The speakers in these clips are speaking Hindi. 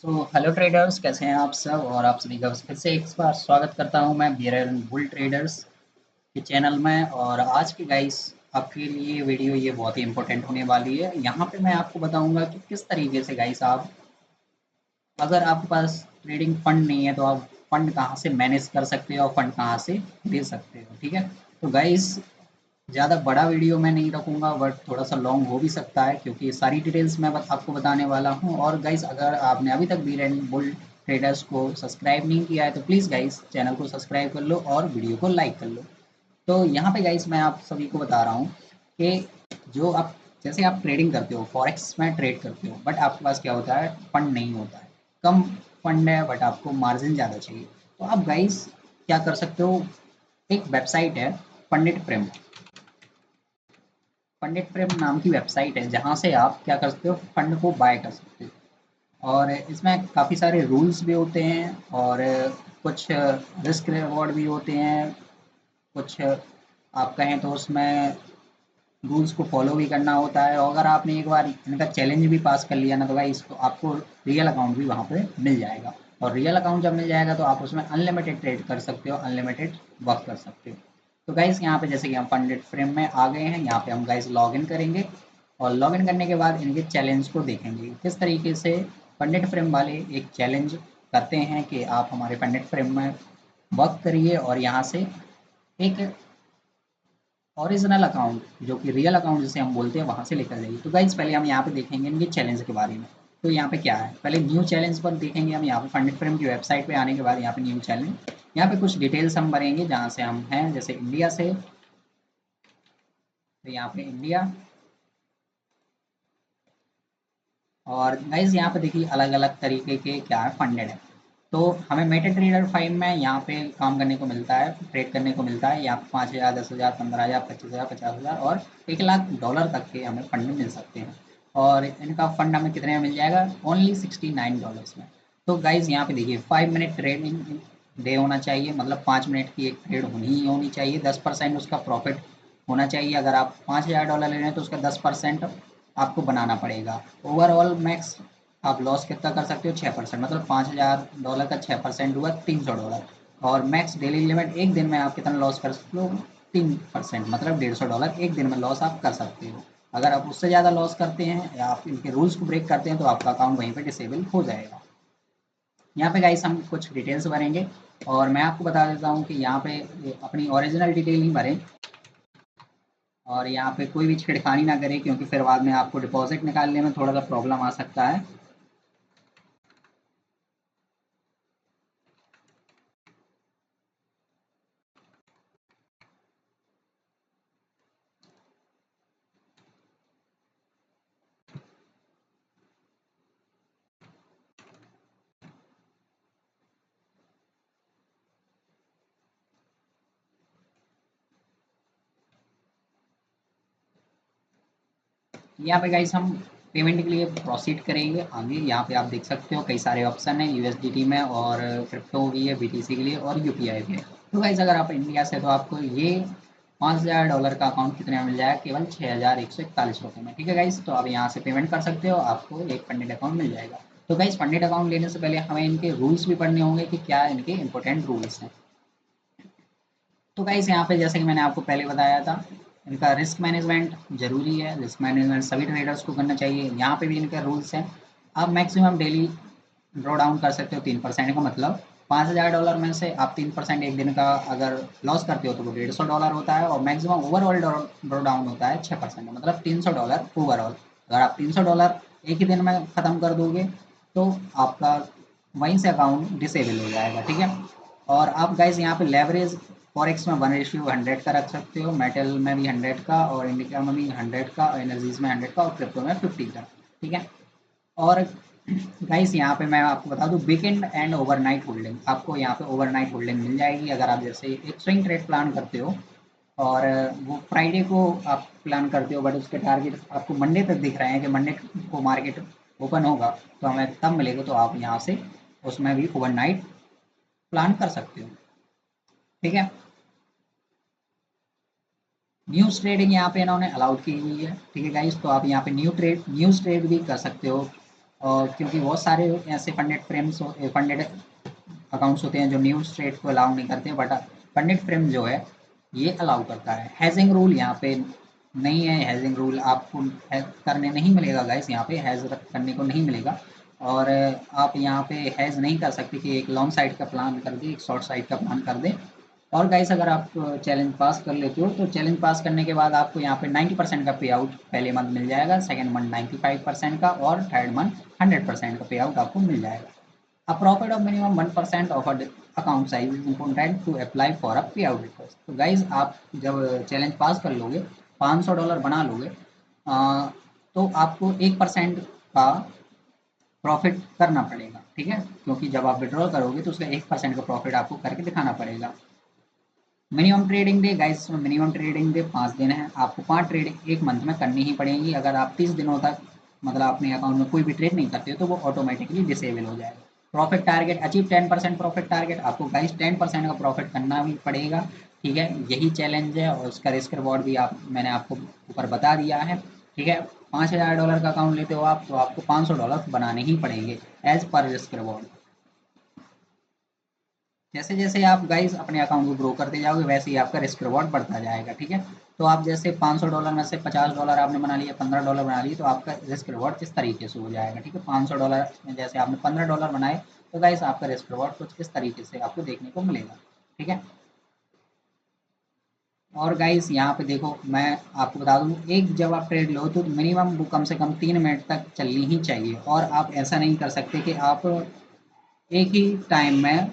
तो हेलो ट्रेडर्स, कैसे हैं आप सब। और आप सभी का फिर से एक बार स्वागत करता हूं मैं बीआरएल बुल ट्रेडर्स के चैनल में। और आज की गाइस आपके लिए वीडियो ये बहुत ही इंपॉर्टेंट होने वाली है। यहाँ पे मैं आपको बताऊंगा कि किस तरीके से गाइस आप, अगर आपके पास ट्रेडिंग फंड नहीं है तो आप फंड कहाँ से मैनेज कर सकते हो और फंड कहाँ से दे सकते हो। ठीक है, तो गाइस ज़्यादा बड़ा वीडियो मैं नहीं रखूँगा, बट थोड़ा सा लॉन्ग हो भी सकता है क्योंकि सारी डिटेल्स मैं आपको बताने वाला हूँ। और गाइस अगर आपने अभी तक बी एंड बुल ट्रेडर्स को सब्सक्राइब नहीं किया है तो प्लीज़ गाइस चैनल को सब्सक्राइब कर लो और वीडियो को लाइक कर लो। तो यहाँ पे गाइस मैं आप सभी को बता रहा हूँ कि जो आप, जैसे आप ट्रेडिंग करते हो, फॉरेक्स में ट्रेड करते हो, बट आपके पास क्या होता है, फंड नहीं होता है, कम फंड है बट आपको मार्जिन ज़्यादा चाहिए। तो आप गाइस क्या कर सकते हो, एक वेबसाइट है पंडित प्रेम, पंडित प्रेम नाम की वेबसाइट है जहाँ से आप क्या कर सकते हो, फंड को बाय कर सकते हो। और इसमें काफ़ी सारे रूल्स भी होते हैं और कुछ रिस्क रिवॉर्ड भी होते हैं। कुछ आप कहें तो उसमें रूल्स को फॉलो भी करना होता है। और अगर आपने एक बार इनका चैलेंज भी पास कर लिया ना तो भाई इसको आपको रियल अकाउंट भी वहाँ पे मिल जाएगा। और रियल अकाउंट जब मिल जाएगा तो आप उसमें अनलिमिटेड ट्रेड कर सकते हो, अनलिमिटेड वर्क कर सकते हो। तो गाइस यहाँ पे जैसे कि हम पंडित फ्रेम में आ गए हैं, यहाँ पे हम गाइस लॉग इन करेंगे और लॉग इन करने के बाद इनके चैलेंज को देखेंगे किस तरीके से पंडित फ्रेम वाले एक चैलेंज करते हैं कि आप हमारे पंडित फ्रेम में वर्क करिए और यहाँ से एक ओरिजिनल अकाउंट जो कि रियल अकाउंट जिसे हम बोलते हैं वहाँ से लेकर जाइए। तो गाइज पहले हम यहाँ पे देखेंगे इनके चैलेंज के बारे में। तो यहाँ पे क्या है, पहले न्यू चैलेंज पर देखेंगे हम। यहाँ पे फंडित फ्रेम की वेबसाइट पे आने के बाद यहाँ पे न्यू चैलेंज, यहाँ पे कुछ डिटेल्स हम भरेंगे जहाँ से हम हैं, जैसे इंडिया से। तो यहाँ पे इंडिया, और गाइज यहाँ पे देखिए अलग अलग तरीके के क्या है फंडेड है। तो हमें मेटा ट्रेडर 5 में यहाँ पे काम करने को मिलता है, ट्रेड करने को मिलता है। यहाँ पे 5,000, 10,000, 15,000, 25,000, 50,000 और $1,00,000 तक के हमें फंड मिल सकते हैं। और इनका फंड हमें कितने में मिल जाएगा, ओनली $69 में। तो गाइज यहाँ पे देखिए 5 मिनट ट्रेडिंग डे होना चाहिए, मतलब 5 मिनट की एक ट्रेड होनी ही होनी चाहिए। 10% उसका प्रॉफिट होना चाहिए। अगर आप $5,000 ले रहे हैं तो उसका 10% आपको बनाना पड़ेगा। ओवरऑल मैक्स आप लॉस कितना कर सकते हो, 6%, मतलब $5,000 का 6% हुआ $300। और मैक्स डेली लिमिट एक दिन में आप कितना लॉस कर सकते हो, 3%, मतलब $150 एक दिन में लॉस आप कर सकते हो। अगर आप उससे ज़्यादा लॉस करते हैं या आप इनके रूल्स को ब्रेक करते हैं तो आपका अकाउंट वहीं पे डिसेबल हो जाएगा। यहाँ पे गाइस हम कुछ डिटेल्स भरेंगे और मैं आपको बता देता हूँ कि यहाँ पे अपनी ओरिजिनल डिटेल नहीं भरें और यहाँ पे कोई भी छेड़खानी ना करें, क्योंकि फिर बाद में आपको डिपॉजिट निकालने में थोड़ा सा प्रॉब्लम आ सकता है। यहाँ पे गाइस हम पेमेंट के लिए प्रोसीड करेंगे आगे। यहाँ पे आप देख सकते हो कई सारे ऑप्शन है यूएसडीटी में, और क्रिप्टो भी है बीटीसी के लिए, और यूपीआई भी है। तो गाइस अगर आप इंडिया से तो आपको ये $5,000 का अकाउंट कितने में मिल जाएगा, केवल ₹6,141 में। ठीक है गाइस, तो आप यहाँ से पेमेंट कर सकते हो, आपको एक फंडेड अकाउंट मिल जाएगा। तो गाइस फंडेड अकाउंट लेने से पहले हमें इनके रूल्स भी पढ़ने होंगे कि क्या इनके इंपॉर्टेंट रूल्स हैं। तो गाइस यहाँ पे जैसे कि मैंने आपको पहले बताया था, इनका रिस्क मैनेजमेंट जरूरी है। रिस्क मैनेजमेंट सभी ट्रेडर्स को करना चाहिए। यहाँ पे भी इनके रूल्स हैं। आप मैक्सिमम डेली ड्रॉ डाउन कर सकते हो 3% का, मतलब $5,000 में से आप 3% एक दिन का अगर लॉस करते हो तो वो $150 होता है। और मैक्सिमम ओवरऑल ड्रॉ डाउन होता है 6%, मतलब $300 ओवरऑल। अगर आप $300 एक ही दिन में ख़त्म कर दोगे तो आपका वहीं से अकाउंट डिसेबल हो जाएगा। ठीक है, और आप गाइज यहाँ पे लेवरेज फॉरेक्स में 1:100 का रख सकते हो, मेटल में भी 100 का, और इंडिका में भी 100 का, और एनर्जीज में 100 का, और क्रिप्टो में 50 का। ठीक है, और गाइस यहाँ पे मैं आपको बता दूँ, वीकेंड एंड ओवरनाइट होल्डिंग, आपको यहाँ पे ओवरनाइट होल्डिंग मिल जाएगी। अगर आप जैसे एक स्विंग ट्रेड प्लान करते हो और वो फ्राइडे को आप प्लान करते हो, बट उसके टारगेट आपको मंडे तक दिख रहे हैं कि मंडे को मार्केट ओपन होगा तो हमें तब मिलेगा, तो आप यहाँ से उसमें भी ओवरनाइट प्लान कर सकते हो। ठीक है, न्यूज़ ट्रेडिंग यहाँ पे इन्होंने अलाउड की हुई है। ठीक है गाइस, तो आप यहाँ पे न्यूज़ ट्रेड भी कर सकते हो। और क्योंकि बहुत सारे ऐसे फंडेड अकाउंट्स होते हैं जो न्यूज़ ट्रेड को अलाउ नहीं करते, बट फंडेड फ्रेम जो है ये अलाउ करता है। हैजिंग रूल यहाँ पे नहीं है, हैजिंग रूल आपको करने नहीं मिलेगा गाइस, यहाँ पे हैज करने को नहीं मिलेगा। और आप यहाँ पे हैज नहीं कर सकते कि एक लॉन्ग साइड का प्लान कर दे, एक शॉर्ट साइड का प्लान कर दे। और गाइस अगर आप चैलेंज पास कर लेते हो तो चैलेंज पास करने के बाद आपको यहाँ पे 90% का पे आउट पहले मंथ मिल जाएगा, सेकेंड मंथ 95% का और थर्ड मंथ 100% का पे आउट आपको मिल जाएगा। A profit of minimum 1% of a account size is important to apply for a payout request। तो गाइज आप जब चैलेंज पास कर लोगे, $500 बना लोगे, तो आपको 1% का प्रॉफिट करना पड़ेगा, ठीक है, क्योंकि जब आप विड्रॉल करोगे तो उसका 1% का प्रॉफिट आपको करके दिखाना पड़ेगा। Minimum trading day guys, minimum trading day 5 दिन है, आपको 5 ट्रेडिंग एक मंथ में करनी ही पड़ेगी। अगर आप 30 दिनों तक मतलब अपने अकाउंट में कोई भी ट्रेड नहीं करते हो तो वो ऑटोमेटिकली डिसेबल हो जाएगा। Profit target achieve 10% profit target, आपको गाइस 10% का प्रॉफिट करना भी पड़ेगा, ठीक है, यही चैलेंज है। और उसका रिस्क रिवॉर्ड भी मैंने आपको ऊपर बता दिया है, ठीक है। $5000 का अकाउंट लेते हो आप तो आपको $500 बनाने ही पड़ेंगे एज पर रिस्क रिवॉर्ड। जैसे जैसे आप गाइस अपने अकाउंट को ग्रो करते जाओगे वैसे ही आपका रिस्क रिवॉर्ड बढ़ता जाएगा, ठीक है। तो आप जैसे $500 में से $50 आपने बना लिया, $15 बना लिए, तो आपका रिस्क रिवॉर्ड इस तरीके से हो जाएगा, ठीक है। $500 में जैसे आपने $15 बनाए तो गाइस आपका रिस्क रिवॉर्ड कुछ इस तरीके से आपको देखने को मिलेगा, ठीक है। और गाइस यहाँ पे देखो मैं आपको बता दूँ, एक जब आप ट्रेड लो तो मिनिमम वो कम से कम 3 मिनट तक चलनी ही चाहिए। और आप ऐसा नहीं कर सकते कि आप एक ही टाइम में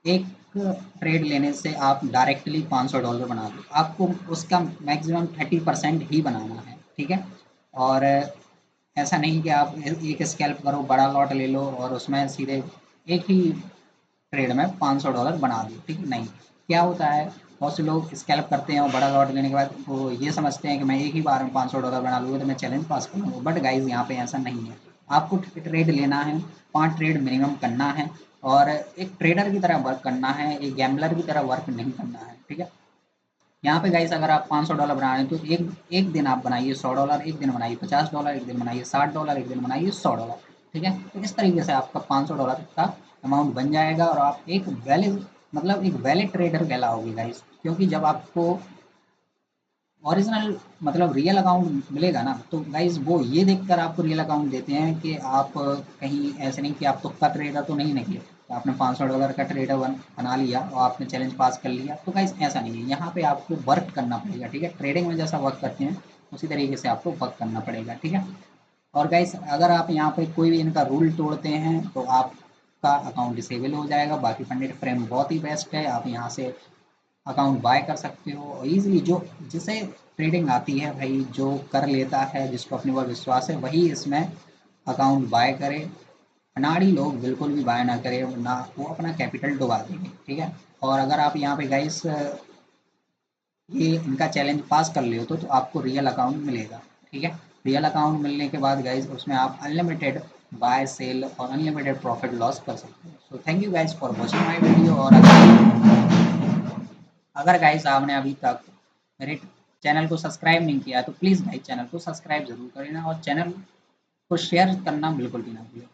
एक ट्रेड लेने से आप डायरेक्टली $500 बना दो, आपको उसका मैक्सिमम 30% ही बनाना है, ठीक है। और ऐसा नहीं कि आप एक स्कैल्प करो, बड़ा लॉट ले लो और उसमें सीधे एक ही ट्रेड में $500 बना दो, ठीक है, नहीं। क्या होता है, बहुत से लोग स्कैल्प करते हैं और बड़ा लॉट लेने के बाद वो ये समझते हैं कि मैं एक ही बार में $500 बना लूँगा तो मैं चैलेंज पास कर लूँगा, बट गाइज यहाँ पे ऐसा नहीं है। आपको ट्रेड लेना है, 5 ट्रेड मिनिमम करना है और एक ट्रेडर की तरह वर्क करना है, एक गैम्बलर की तरह वर्क नहीं करना है, ठीक है। यहाँ पे गाइस अगर आप $500 बना रहे हैं तो एक एक दिन आप बनाइए $100, एक दिन बनाइए $50, एक दिन बनाइए $60, एक दिन बनाइए $100, ठीक है। तो इस तरीके से आपका $500 का अमाउंट बन जाएगा और आप एक वैलिड मतलब एक वैलिड ट्रेडर कहलाओगे गाइस, क्योंकि जब आपको ओरिजिनल मतलब रियल अकाउंट मिलेगा ना तो गाइज वो ये देखकर आपको रियल अकाउंट देते हैं कि आप कहीं ऐसे नहीं कि आप तुक्का ट्रेडर तो नहीं निकले, तो आपने $500 का ट्रेडर बना लिया और आपने चैलेंज पास कर लिया, तो गाइज ऐसा नहीं है। यहाँ पे आपको वर्क करना पड़ेगा, ठीक है, ट्रेडिंग में जैसा वर्क करते हैं उसी तरीके से आपको वर्क करना पड़ेगा, ठीक है। और गाइस अगर आप यहाँ पे कोई भी इनका रूल तोड़ते हैं तो आपका अकाउंट डिसेबल हो जाएगा। बाकी फंडेड फ्रेम बहुत ही बेस्ट है, आप यहाँ से अकाउंट बाय कर सकते हो और ईजिली जो जिसे ट्रेडिंग आती है भाई, जो कर लेता है, जिसको अपने पर विश्वास है वही इसमें अकाउंट बाय करे। अनाड़ी लोग बिल्कुल भी बाय ना करे, ना वो अपना कैपिटल डुबा देंगे, ठीक है। और अगर आप यहाँ पे गाइस ये इनका चैलेंज पास कर ले हो तो आपको रियल अकाउंट मिलेगा, ठीक है। रियल अकाउंट मिलने के बाद गाइस उसमें आप अनलिमिटेड बाय सेल और अनलिमिटेड प्रॉफिट लॉस कर सकते हो। So thank you guys for watching my video. और अगर गाइस आपने अभी तक मेरे चैनल को सब्सक्राइब नहीं किया तो प्लीज़ भाई चैनल को सब्सक्राइब जरूर करना और चैनल को शेयर करना बिल्कुल भी ना भूलें।